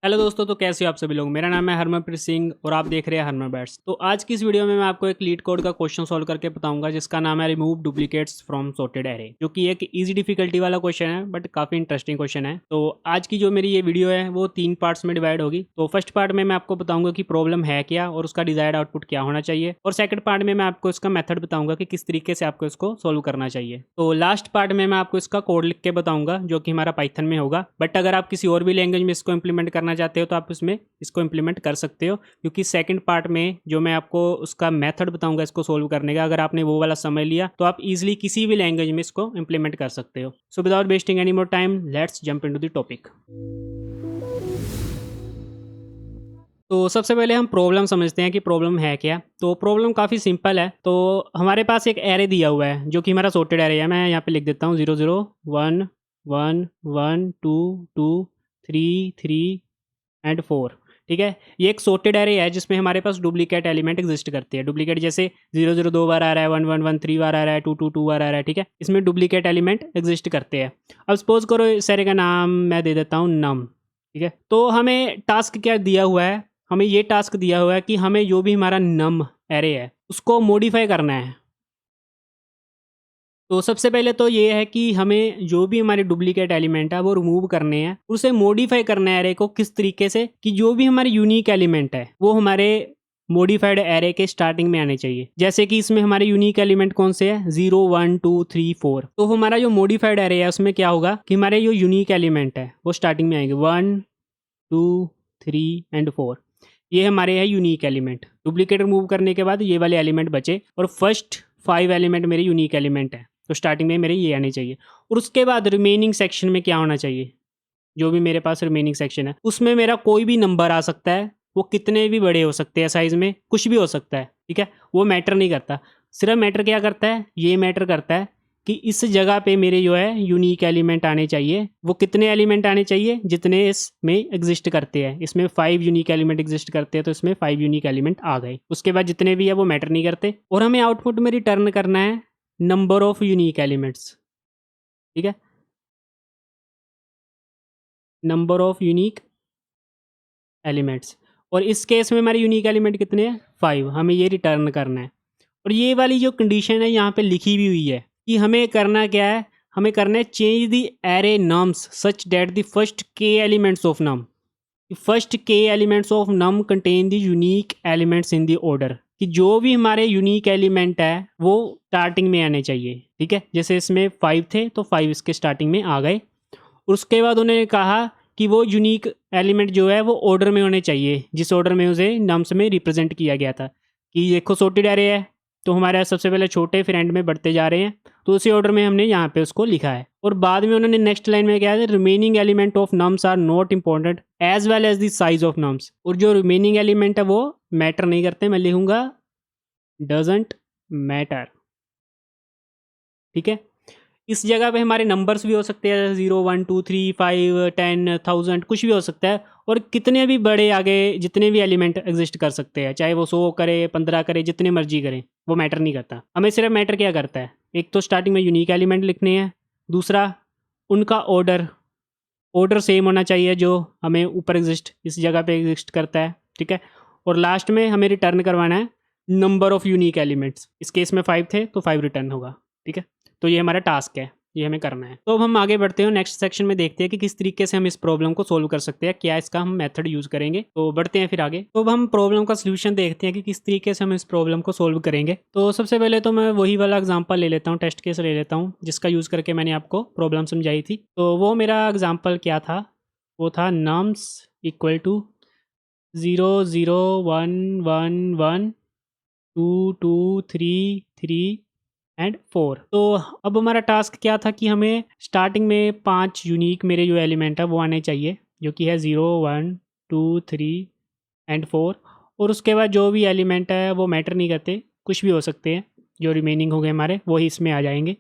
Hello दोस्तों, तो कैसे हो आप सभी लोग। मेरा नाम है हरमनप्रीत सिंह और आप देख रहे हैं हरमन बैट्स। तो आज की इस वीडियो में मैं आपको एक लीड कोड का क्वेश्चन सॉल्व करके बताऊंगा जिसका नाम है remove duplicates from sorted array, जो कि एक इजी डिफिकल्टी वाला क्वेश्चन है बट काफ़ी इंटरेस्टिंग क्वेश्चन है। तो आज की जो मेरी ये वीडियो है वो 3 पार्ट्स में डिवाइड होगी। तो फर्स्ट पार्ट में मैं आपको बताऊंगा कि प्रॉब्लम है क्या और उसका डिजायर्ड आउटपुट क्या होना चाहिए, और सेकंड पार्ट में मैं आपको इसका मेथड बताऊंगा कि किस तरीके से आपको इसको सॉल्व करना चाहिए। तो लास्ट पार्ट में मैं आपको इसका कोड लिख के बताऊंगा जो कि हमारा पाइथन में होगा, बट अगर आप किसी और भी लैंग्वेज में इसको इंप्लीमेंट करना चाहते हो तो आप इसमें इसको इंप्लीमेंट कर सकते हो, क्योंकि सेकंड पार्ट में जो मैं आपको उसका मेथड बताऊंगा इसको सोल्व करने का, अगर आपने वो वाला समझ लिया तो आप इजीली किसी भी लैंग्वेज में इसको इंप्लीमेंट कर सकते हो। So without wasting any more time, let's jump into the topic. तो सबसे पहले हम प्रॉब्लम समझते हैं कि प्रॉब्लम है क्या। तो प्रॉब्लम काफ़ी सिंपल है। तो हमारे पास एक एरे दिया हुआ है जो कि हमारा सॉर्टेड एरे है। मैं यहाँ पे लिख देता हूँ 0 0 1 1 1 2 2 3 3 एंड 4। ठीक है, ये एक सॉर्टेड एरे है जिसमें हमारे पास डुप्लीकेट एलिमेंट एग्जिस्ट करते हैं। डुप्लीकेट जैसे 0 0 2 बार आ रहा है, 1 1 1 3 बार आ रहा है, 2 2 2 बार आ रहा है। ठीक है, इसमें डुप्लीकेट एलिमेंट एग्जिस्ट करते हैं। अब सपोज करो इस एरे का नाम मैं दे देता हूँ नम। ठीक है, तो हमें टास्क क्या दिया हुआ है, हमें ये टास्क दिया हुआ है कि हमें जो भी हमारा नम एरे है उसको मॉडिफाई करना है। तो सबसे पहले तो ये है कि हमें जो भी हमारे डुप्लीकेट एलिमेंट है वो रिमूव करने हैं, उसे मॉडिफाई करना है एरे को किस तरीके से कि जो भी हमारे यूनिक एलिमेंट है वो हमारे मॉडिफाइड एरे के स्टार्टिंग में आने चाहिए। जैसे कि इसमें हमारे यूनिक एलिमेंट कौन से हैं, 0 1 2 3 4। तो हमारा जो मॉडिफाइड एरे है उसमें क्या होगा कि हमारे जो यूनिक एलिमेंट है वो स्टार्टिंग में आएंगे 1 2 3 एंड 4। ये हमारे है यूनिक एलिमेंट। डुप्लीकेट रिमूव करने के बाद ये वाले एलिमेंट बचे और फर्स्ट 5 एलिमेंट मेरे यूनिक एलिमेंट है, तो स्टार्टिंग में मेरे ये आने चाहिए। और उसके बाद रिमेनिंग सेक्शन में क्या होना चाहिए, जो भी मेरे पास रिमेनिंग सेक्शन है उसमें मेरा कोई भी नंबर आ सकता है, वो कितने भी बड़े हो सकते हैं, साइज में कुछ भी हो सकता है। ठीक है, वो मैटर नहीं करता। सिर्फ मैटर क्या करता है, ये मैटर करता है कि इस जगह पे मेरे जो है यूनिक एलिमेंट आने चाहिए। वो कितने एलिमेंट आने चाहिए, जितने इसमें एग्जिस्ट करते हैं। इसमें 5 यूनिक एलिमेंट एग्जिस्ट करते हैं तो इसमें 5 यूनिक एलिमेंट आ गए। उसके बाद जितने भी है वो मैटर नहीं करते, और हमें आउटपुट में रिटर्न करना है नंबर ऑफ यूनिक एलिमेंट्स। ठीक है, नंबर ऑफ यूनिक एलिमेंट्स। और इस केस में हमारे यूनिक एलिमेंट कितने हैं, 5। हमें ये रिटर्न करना है। और ये वाली जो कंडीशन है यहाँ पे लिखी भी हुई है कि हमें करना क्या है, हमें करना है change the array nums such that the first k elements of num, first k elements of num contain the unique elements in the order, कि जो भी हमारे यूनिक एलिमेंट है वो स्टार्टिंग में आने चाहिए। ठीक है, जैसे इसमें 5 थे तो 5 इसके स्टार्टिंग में आ गए। उसके बाद उन्होंने कहा कि वो यूनिक एलिमेंट जो है वो ऑर्डर में होने चाहिए जिस ऑर्डर में उसे नम्स में रिप्रेजेंट किया गया था। कि देखो सॉर्टेड एरे है तो हमारे सबसे पहले छोटे फिर एंड में बढ़ते जा रहे हैं, तो उसी ऑर्डर में हमने यहाँ पे उसको लिखा है। और बाद में उन्होंने नेक्स्ट लाइन में क्या है, remaining element of nums are not important as well as the size of nums. और जो रिमेनिंग एलिमेंट है वो मैटर नहीं करते, मैं लिखूंगा डजेंट मैटर। ठीक है, इस जगह पे हमारे नंबर्स भी हो सकते हैं, 0 1 2 3 5 10 1000, कुछ भी हो सकता है। और कितने भी बड़े आगे जितने भी एलिमेंट एग्जिस्ट कर सकते हैं, चाहे वो 100 करे 15 करे जितने मर्जी करें, वो मैटर नहीं करता। हमें सिर्फ मैटर क्या करता है, एक तो स्टार्टिंग में यूनिक एलिमेंट लिखने हैं, दूसरा उनका ऑर्डर ऑर्डर सेम होना चाहिए जो हमें ऊपर एग्जिस्ट इस जगह पे एग्जिस्ट करता है। ठीक है, और लास्ट में हमें रिटर्न करवाना है नंबर ऑफ यूनिक एलिमेंट्स। इस केस में 5 थे तो 5 रिटर्न होगा। ठीक है, तो ये हमारा टास्क है, ये हमें करना है। तो अब हम आगे बढ़ते हैं, नेक्स्ट सेक्शन में देखते हैं कि किस तरीके से हम इस प्रॉब्लम को सोल्व कर सकते हैं, क्या इसका हम मेथड यूज़ करेंगे। तो बढ़ते हैं फिर आगे। तो अब हम प्रॉब्लम का सोल्यूशन देखते हैं कि किस तरीके से हम इस प्रॉब्लम को सोल्व करेंगे। तो सबसे पहले तो मैं वही वाला एग्जांपल ले लेता हूँ, टेस्ट केस ले लेता हूँ जिसका यूज़ करके मैंने आपको प्रॉब्लम समझाई थी। तो वो मेरा एग्जाम्पल क्या था, वो था नम्स इक्वल टू 0 0 1 1 1 2 2 3 3 एंड 4। तो अब हमारा टास्क क्या था कि हमें स्टार्टिंग में 5 यूनिक मेरे जो एलिमेंट है वो आने चाहिए, जो कि है 0 1 2 3 एंड 4। और उसके बाद जो भी एलिमेंट है वो मैटर नहीं करते, कुछ भी हो सकते हैं, जो रिमेनिंग हो गए हमारे वही इसमें आ जाएंगे।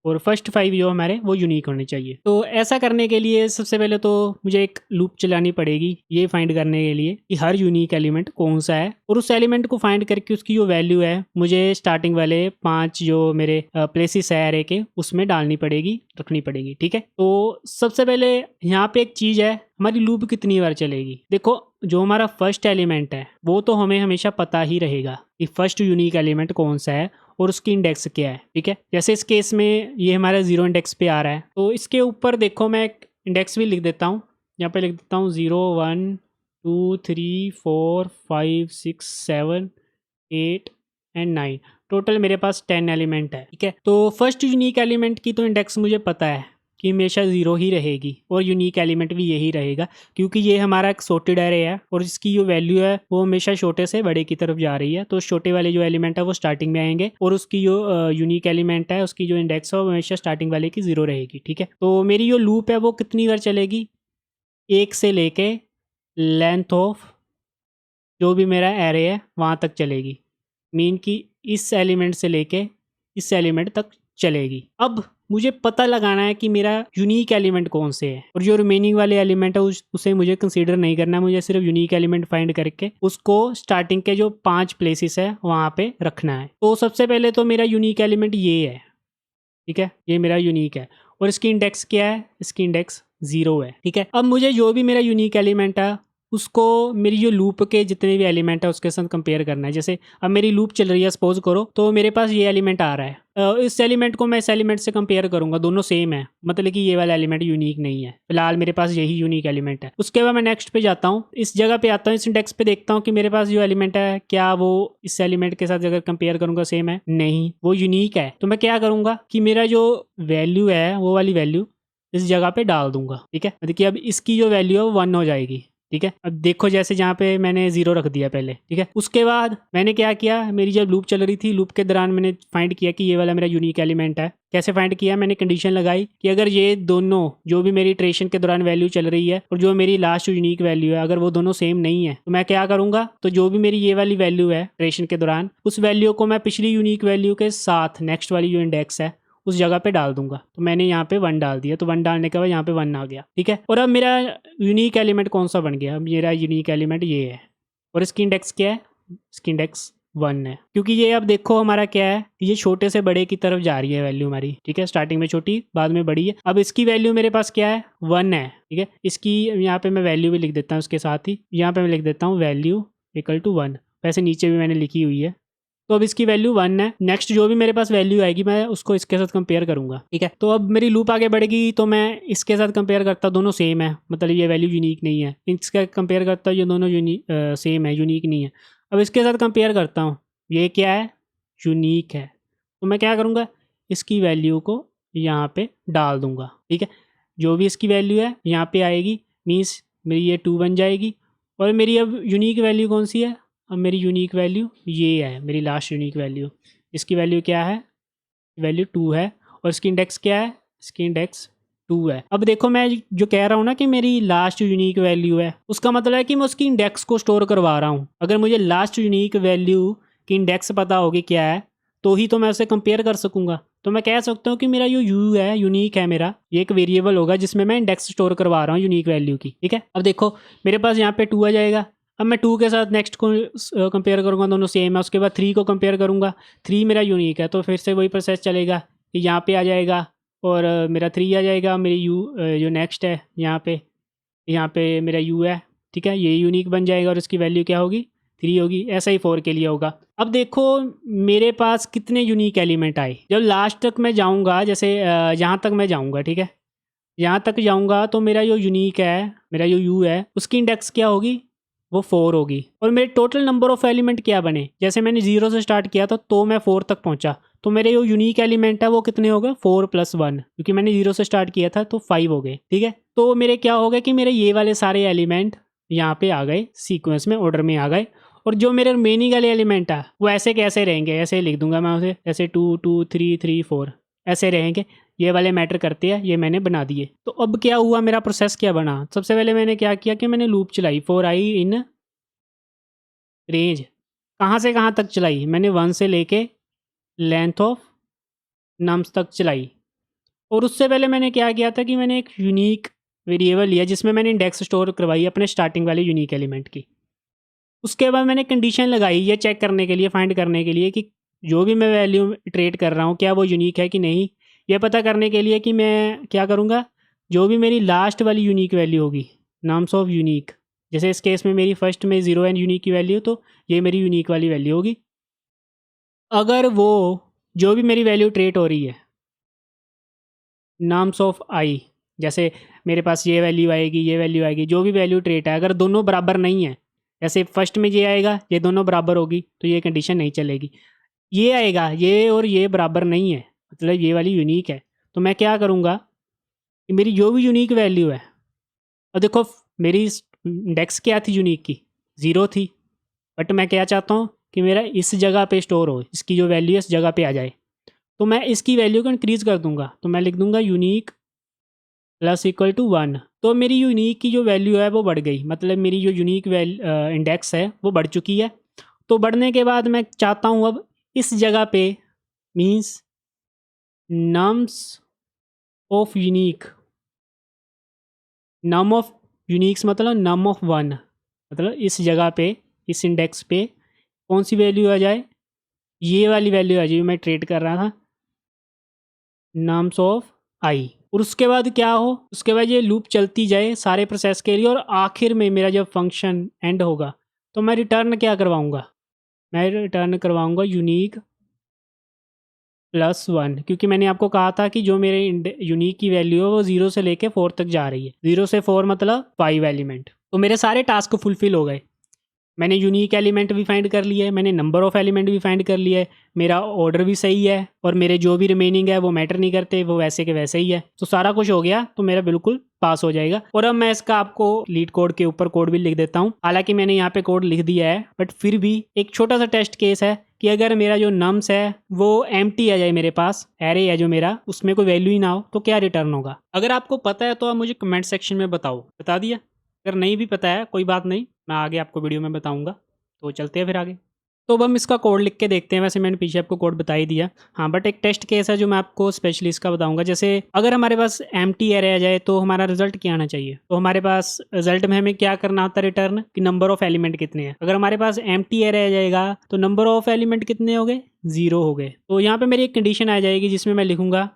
और फर्स्ट 5 जो हमारे वो यूनिक होने चाहिए। तो ऐसा करने के लिए सबसे पहले तो मुझे एक लूप चलानी पड़ेगी ये फाइंड करने के लिए कि हर यूनिक एलिमेंट कौन सा है, और उस एलिमेंट को फाइंड करके उसकी जो वैल्यू है मुझे स्टार्टिंग वाले 5 जो मेरे प्लेसेस है एरे के उसमें डालनी पड़ेगी, रखनी पड़ेगी। ठीक है, तो सबसे पहले यहाँ पे एक चीज़ है, हमारी लूप कितनी बार चलेगी। देखो जो हमारा फर्स्ट एलिमेंट है वो तो हमें हमेशा पता ही रहेगा कि फर्स्ट यूनिक एलिमेंट कौन सा है और उसकी इंडेक्स क्या है। ठीक है, जैसे इस केस में ये हमारा 0 इंडेक्स पे आ रहा है, तो इसके ऊपर देखो मैं एक इंडेक्स भी लिख देता हूँ। यहाँ पे लिख देता हूँ 0 1 2 3 4 5 6 7 8 एंड 9। टोटल मेरे पास 10 एलिमेंट है। ठीक है, तो फर्स्ट यूनिक एलिमेंट की तो इंडेक्स मुझे पता है कि हमेशा 0 ही रहेगी और यूनिक एलिमेंट भी यही रहेगा, क्योंकि ये हमारा एक सॉर्टेड एरे है और इसकी जो वैल्यू है वो हमेशा छोटे से बड़े की तरफ जा रही है। तो छोटे वाले जो एलिमेंट है वो स्टार्टिंग में आएंगे और उसकी जो यूनिक एलिमेंट है उसकी जो इंडेक्स है वो हमेशा स्टार्टिंग वाले की 0 रहेगी। ठीक है, तो मेरी जो लूप है वो कितनी बार चलेगी, 1 से लेके लेंथ ऑफ जो भी मेरा एरे है वहाँ तक चलेगी, मीन कि इस एलिमेंट से लेके इस एलिमेंट तक चलेगी। अब मुझे पता लगाना है कि मेरा यूनिक एलिमेंट कौन से है, और जो रिमेनिंग वाले एलिमेंट है उसे मुझे कंसीडर नहीं करना है, मुझे सिर्फ यूनिक एलिमेंट फाइंड करके उसको स्टार्टिंग के जो 5 प्लेसेस है वहाँ पे रखना है। तो सबसे पहले तो मेरा यूनिक एलिमेंट ये है। ठीक है, ये मेरा यूनिक है और इसकी इंडेक्स क्या है, इसकी इंडेक्स 0 है। ठीक है, अब मुझे जो भी मेरा यूनिक एलिमेंट है उसको मेरी जो लूप के जितने भी एलिमेंट है उसके साथ कंपेयर करना है। जैसे अब मेरी लूप चल रही है सपोज करो, तो मेरे पास ये एलिमेंट आ रहा है, इस एलिमेंट को मैं इस एलिमेंट से कंपेयर करूंगा, दोनों सेम है, मतलब कि ये वाला एलिमेंट यूनिक नहीं है। फिलहाल मेरे पास यही यूनिक एलिमेंट है। उसके बाद मैं नेक्स्ट पे जाता हूँ, इस जगह पे आता हूँ, इस इंडेक्स पे देखता हूँ कि मेरे पास जो एलिमेंट है क्या वो इस एलिमेंट के साथ अगर कंपेयर करूंगा सेम है, नहीं वो यूनिक है। तो मैं क्या करूंगा कि मेरा जो वैल्यू है वो वाली वैल्यू इस जगह पे डाल दूंगा। ठीक है, देखिए अब इसकी जो वैल्यू है वो 1 हो जाएगी। ठीक है, अब देखो जैसे जहाँ पे मैंने 0 रख दिया पहले। ठीक है, उसके बाद मैंने क्या किया, मेरी जब लूप चल रही थी लूप के दौरान मैंने फाइंड किया कि ये वाला मेरा यूनिक एलिमेंट है। कैसे फाइंड किया, मैंने कंडीशन लगाई कि अगर ये दोनों जो भी मेरी इटरेशन के दौरान वैल्यू चल रही है और जो मेरी लास्ट यूनिक वैल्यू है अगर वो दोनों सेम नहीं है तो मैं क्या करूंगा, तो जो भी मेरी ये वाली वैल्यू है इटरेशन के दौरान उस वैल्यू को मैं पिछली यूनिक वैल्यू के साथ नेक्स्ट वाली जो इंडेक्स है उस जगह पे डाल दूंगा। तो मैंने यहाँ पे 1 डाल दिया, तो 1 डालने के बाद यहाँ पे 1 आ गया। ठीक है, और अब मेरा यूनिक एलिमेंट कौन सा बन गया, अब मेरा यूनिक एलिमेंट ये है और इसकी इंडेक्स क्या है, इसकी इंडेक्स 1 है, क्योंकि ये अब देखो हमारा क्या है, ये छोटे से बड़े की तरफ जा रही है वैल्यू हमारी। ठीक है, स्टार्टिंग में छोटी बाद में बड़ी है। अब इसकी वैल्यू मेरे पास क्या है, 1 है। ठीक है, इसकी यहाँ पे मैं वैल्यू भी लिख देता हूँ उसके साथ ही, यहाँ पे मैं लिख देता हूँ वैल्यू इक्वल टू 1, वैसे नीचे भी मैंने लिखी हुई है। तो अब इसकी वैल्यू 1 है। नेक्स्ट जो भी मेरे पास वैल्यू आएगी मैं उसको इसके साथ कंपेयर करूंगा। ठीक है, तो अब मेरी लूप आगे बढ़ेगी तो मैं इसके साथ कंपेयर करता, दोनों सेम है, मतलब ये वैल्यू यूनिक नहीं है। इसका कंपेयर करता हूँ, ये दोनों सेम है, यूनिक नहीं है। अब इसके साथ कंपेयर करता हूँ, ये क्या है, यूनिक है। तो मैं क्या करूँगा, इसकी वैल्यू को यहाँ पे डाल दूंगा। ठीक है, जो भी इसकी वैल्यू है यहाँ पे आएगी, मीन्स मेरी ये 2 बन जाएगी। और मेरी अब यूनिक वैल्यू कौन सी है, अब मेरी यूनिक वैल्यू ये है, मेरी लास्ट यूनिक वैल्यू। इसकी वैल्यू क्या है, वैल्यू 2 है और इसकी इंडेक्स क्या है, इसकी इंडेक्स 2 है। अब देखो मैं जो कह रहा हूँ ना कि मेरी लास्ट यूनिक वैल्यू है, उसका मतलब है कि मैं उसकी इंडेक्स को स्टोर करवा रहा हूँ। अगर मुझे लास्ट यूनिक वैल्यू की इंडेक्स पता होगी क्या है तो ही तो मैं उसे कंपेयर कर सकूँगा। तो मैं कह सकता हूँ कि मेरा जो यू है, यूनिक है मेरा, ये एक वेरिएबल होगा जिसमें मैं इंडेक्स स्टोर करवा रहा हूँ यूनिक वैल्यू की। ठीक है, अब देखो मेरे पास यहाँ पे 2 आ जाएगा। अब मैं 2 के साथ नेक्स्ट को कंपेयर करूँगा, दोनों सेम है। उसके बाद 3 को कंपेयर करूँगा, 3 मेरा यूनिक है, तो फिर से वही प्रोसेस चलेगा कि यहाँ पे आ जाएगा और मेरा 3 आ जाएगा। मेरी यू जो नेक्स्ट है यहाँ पे मेरा यू है। ठीक है, ये यूनिक बन जाएगा और इसकी वैल्यू क्या होगी, 3 होगी। ऐसा ही 4 के लिए होगा। अब देखो मेरे पास कितने यूनिक एलिमेंट आए। जब लास्ट तक मैं जाऊँगा, जैसे यहाँ तक मैं जाऊँगा, ठीक है, यहाँ तक जाऊँगा तो मेरा जो यूनिक है, मेरा जो यू है, उसकी इंडेक्स क्या होगी, वो 4 होगी। और मेरे टोटल नंबर ऑफ एलिमेंट क्या बने, जैसे मैंने 0 से स्टार्ट किया था तो मैं 4 तक पहुँचा, तो मेरे जो यूनिक एलिमेंट है वो कितने हो गए, 4 + 1, क्योंकि मैंने 0 से स्टार्ट किया था तो 5 हो गए। ठीक है, तो मेरे क्या हो गए कि मेरे ये वाले सारे एलिमेंट यहाँ पे आ गए, सीक्वेंस में ऑर्डर में आ गए। और जो मेरे रिमेनिंग वाले एलिमेंट है वो ऐसे कैसे रहेंगे, ऐसे लिख दूंगा मैं उसे, ऐसे 2 2 3 3 4 ऐसे रहेंगे। ये वाले मैटर करते हैं, ये मैंने बना दिए। तो अब क्या हुआ, मेरा प्रोसेस क्या बना, सबसे पहले मैंने क्या किया कि मैंने लूप चलाई, 4 आई इन रेंज। कहाँ से कहाँ तक चलाई, मैंने 1 से लेके लेंथ ऑफ नम्स तक चलाई। और उससे पहले मैंने क्या किया था कि मैंने एक यूनिक वेरिएबल लिया जिसमें मैंने इंडेक्स स्टोर करवाई अपने स्टार्टिंग वाले यूनिक एलिमेंट की। उसके बाद मैंने कंडीशन लगाई ये चेक करने के लिए, फाइंड करने के लिए कि जो भी मैं वैल्यू ट्रेड कर रहा हूँ क्या वो यूनिक है कि नहीं। ये पता करने के लिए कि मैं क्या करूँगा, जो भी मेरी लास्ट वाली यूनिक वैल्यू होगी, नाम्स ऑफ यूनिक, जैसे इस केस में मेरी फर्स्ट में 0 एंड यूनिक की वैल्यू, तो ये मेरी यूनिक वाली वैल्यू होगी। अगर वो जो भी मेरी वैल्यू ट्रेड हो रही है नाम्स ऑफ आई, जैसे मेरे पास ये वैल्यू आएगी, ये वैल्यू आएगी, जो भी वैल्यू ट्रेट है, अगर दोनों बराबर नहीं है, जैसे फर्स्ट में ये आएगा, ये दोनों बराबर होगी तो ये कंडीशन नहीं चलेगी। ये आएगा, ये और ये बराबर नहीं है, मतलब ये वाली यूनिक है, तो मैं क्या करूँगा कि मेरी जो भी यूनिक वैल्यू है, और देखो मेरी इंडेक्स क्या थी यूनिक की, 0 थी, बट मैं क्या चाहता हूँ कि मेरा इस जगह पे स्टोर हो, इसकी जो वैल्यू है इस जगह पे आ जाए, तो मैं इसकी वैल्यू को इंक्रीज़ कर दूंगा, तो मैं लिख दूंगा यूनिक प्लस इक्वल टू 1। तो मेरी यूनिक की जो वैल्यू है वो बढ़ गई, मतलब मेरी जो यूनिक इंडेक्स है वो बढ़ चुकी है। तो बढ़ने के बाद मैं चाहता हूँ अब इस जगह पे means nums of unique, num of uniques मतलब नम ऑफ 1, मतलब इस जगह पे इस इंडेक्स पे कौन सी वैल्यू आ जाए, ये वाली वैल्यू आ जाए मैं ट्रेड कर रहा था, नम्स ऑफ आई। और उसके बाद क्या हो, उसके बाद ये लूप चलती जाए सारे प्रोसेस के लिए, और आखिर में मेरा जब फंक्शन एंड होगा तो मैं रिटर्न क्या करवाऊँगा, मैं रिटर्न करवाऊँगा यूनिक +1, क्योंकि मैंने आपको कहा था कि जो मेरे यूनिक की वैल्यू है वो 0 से लेके 4 तक जा रही है, 0 से 4 मतलब 5 एलिमेंट। तो मेरे सारे टास्क फुलफिल हो गए, मैंने यूनिक एलिमेंट भी फाइंड कर लिया है, मैंने नंबर ऑफ़ एलिमेंट भी फाइंड कर लिया है, मेरा ऑर्डर भी सही है, और मेरे जो भी रिमेनिंग है वो मैटर नहीं करते, वो वैसे के वैसे ही है। तो सारा कुछ हो गया, तो मेरा बिल्कुल पास हो जाएगा। और अब मैं इसका आपको लीड कोड के ऊपर कोड भी लिख देता हूँ, हालांकि मैंने यहाँ पे कोड लिख दिया है, बट फिर भी एक छोटा सा टेस्ट केस है कि अगर मेरा जो नम्स है वो एम्प्टी आ जाए, मेरे पास एरे है जो मेरा, उसमें कोई वैल्यू ही ना हो, तो क्या रिटर्न होगा। अगर आपको पता है तो आप मुझे कमेंट सेक्शन में बताओ, बता दिया। अगर नहीं भी पता है कोई बात नहीं, मैं आगे आपको वीडियो में बताऊँगा। तो चलते हैं फिर आगे। तो अब हम इसका कोड लिख के देखते हैं, वैसे मैंने पीछे आपको कोड बता ही दिया। हाँ, बट एक टेस्ट केस है जो मैं आपको स्पेशली इसका बताऊंगा। जैसे अगर हमारे पास एम्प्टी एरे आ जाए तो हमारा रिजल्ट क्या आना चाहिए, तो हमारे पास रिजल्ट में हमें क्या करना होता है, रिटर्न कि नंबर ऑफ एलिमेंट कितने हैं। अगर हमारे पास एम्प्टी एरे आ जाएगा तो नंबर ऑफ एलिमेंट कितने हो गए, 0 हो गए। तो यहाँ पे मेरी एक कंडीशन आ जाएगी जिसमें मैं लिखूंगा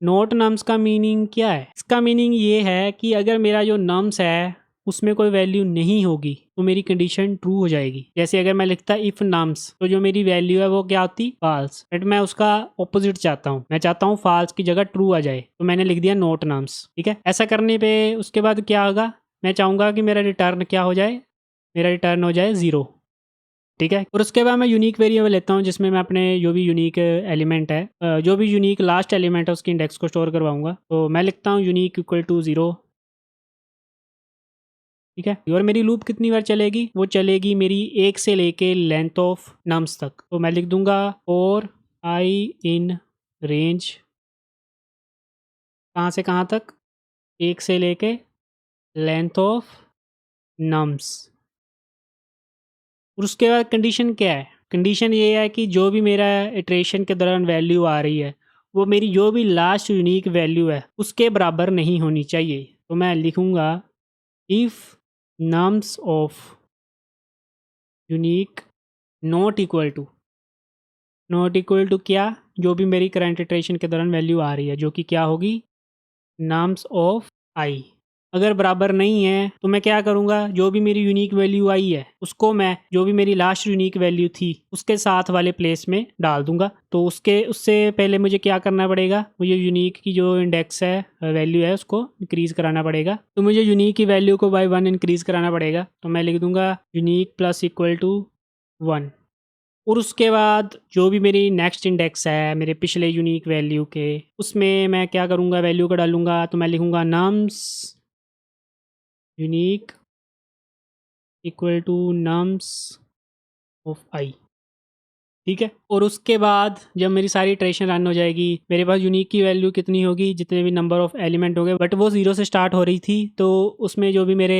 नोट नम्स का मीनिंग क्या है। इसका मीनिंग ये है कि अगर मेरा जो नम्स है उसमें कोई वैल्यू नहीं होगी तो मेरी कंडीशन ट्रू हो जाएगी। जैसे अगर मैं लिखता इफ नम्स, तो जो मेरी वैल्यू है वो क्या होती, फाल्स, बट मैं उसका ऑपोजिट चाहता हूँ, मैं चाहता हूँ फाल्स की जगह ट्रू आ जाए, तो मैंने लिख दिया नोट नम्स। ठीक है, ऐसा करने पे उसके बाद क्या होगा, मैं चाहूँगा कि मेरा रिटर्न क्या हो जाए, मेरा रिटर्न हो जाए 0। ठीक है, और उसके बाद मैं यूनिक वेरिएबल लेता हूँ जिसमें मैं अपने जो भी यूनिक एलिमेंट है, जो भी यूनिक लास्ट एलिमेंट है उसकी इंडेक्स को स्टोर करवाऊंगा। तो मैं लिखता हूँ यूनिक इक्वल टू 0। ठीक है, और मेरी लूप कितनी बार चलेगी, वो चलेगी मेरी 1 से लेके लेंथ ऑफ नम्स तक। तो मैं लिख दूंगा और आई इन रेंज कहाँ से कहाँ तक, 1 से लेके लेंथ ऑफ नम्स। और उसके बाद कंडीशन क्या है, कंडीशन ये है कि जो भी मेरा इटरेशन के दौरान वैल्यू आ रही है वो मेरी जो भी लास्ट यूनिक वैल्यू है उसके बराबर नहीं होनी चाहिए। तो मैं लिखूँगा if nums of unique not equal to क्या, जो भी मेरी करंट इटरेशन के दौरान वैल्यू आ रही है, जो कि क्या होगी, नाम्स ऑफ आई। अगर बराबर नहीं है तो मैं क्या करूँगा, जो भी मेरी यूनिक वैल्यू आई है उसको मैं जो भी मेरी लास्ट यूनिक वैल्यू थी उसके साथ वाले प्लेस में डाल दूंगा। तो उससे पहले मुझे क्या करना पड़ेगा, मुझे यूनिक की जो इंडेक्स है वैल्यू है उसको इंक्रीज़ कराना पड़ेगा। तो मुझे यूनिक की वैल्यू को बाय 1 इंक्रीज़ कराना पड़ेगा। तो मैं लिख दूंगा यूनिक प्लस इक्वल टू 1। और उसके बाद जो भी मेरी नेक्स्ट इंडेक्स है मेरे पिछले यूनिक वैल्यू के, उसमें मैं क्या करूँगा, वैल्यू को डालूँगा। तो मैं लिखूँगा nums unique equal to nums of i. ठीक है, और उसके बाद जब मेरी सारी इटरेशन रन हो जाएगी, मेरे पास यूनिक की वैल्यू कितनी होगी, जितने भी नंबर ऑफ एलिमेंट हो गए, बट वो 0 से स्टार्ट हो रही थी, तो उसमें जो भी मेरे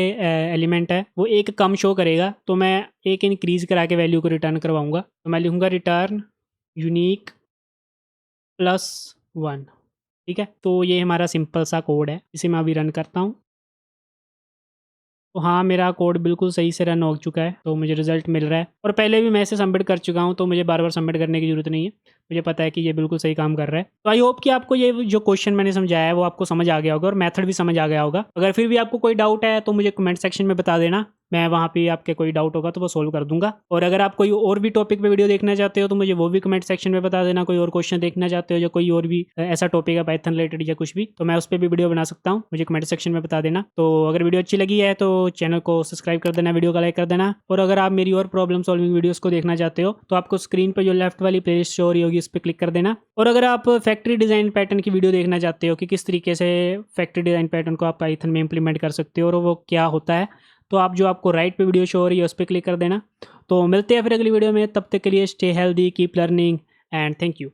एलिमेंट है वो एक कम शो करेगा। तो मैं एक इंक्रीज़ करा के वैल्यू को रिटर्न करवाऊँगा। तो मैं लिखूँगा रिटर्न यूनिक +1। ठीक है, तो ये हमारा सिंपल सा कोड है, इसे मैं अभी रन करता हूँ। तो हाँ, मेरा कोड बिल्कुल सही से रन हो चुका है, तो मुझे रिज़ल्ट मिल रहा है और पहले भी मैं इसे सबमिट कर चुका हूँ, तो मुझे बार-बार सबमिट करने की ज़रूरत नहीं है। मुझे पता है कि ये बिल्कुल सही काम कर रहा है। तो आई होप कि आपको ये जो क्वेश्चन मैंने समझाया है, वो आपको समझ आ गया होगा और मेथड भी समझ आ गया होगा। अगर फिर भी आपको कोई डाउट है, तो मुझे कमेंट सेक्शन में बता देना। मैं वहाँ पे आपके कोई डाउट होगा तो वो सॉल्व कर दूँगा। और अगर आप कोई और भी टॉपिक पे वीडियो देखना चाहते हो, तो मुझे वो भी कमेंट सेक्शन में बता देना। कोई और क्वेश्चन देखना चाहते हो या कोई और भी ऐसा टॉपिक है पाइथन रिलेटेड या कुछ भी, तो मैं उस पे भी वीडियो बना सकता हूँ। मुझे कमेंट सेक्शन में बता देना। तो अगर वीडियो अच्छी लगी है तो चैनल को सब्सक्राइब कर देना, वीडियो को लाइक कर देना। और अगर आप मेरी और प्रॉब्लम सॉल्विंग वीडियोस को देखना चाहते हो, तो आपको स्क्रीन पर जो लेफ्ट वाली प्लेलिस्ट शो हो रही होगी, उस पर क्लिक कर देना। और अगर आप फैक्ट्री डिज़ाइन पैटर्न की वीडियो देखना चाहते हो कि किस तरीके से फैक्ट्री डिज़ाइन पैटर्न को आप पाइथन में इंप्लीमेंट कर सकते हो और वो क्या होता है, तो आप जो आपको राइट पे वीडियो शो हो रही है उस पर क्लिक कर देना। तो मिलते हैं फिर अगली वीडियो में, तब तक के लिए stay healthy, keep learning and thank you.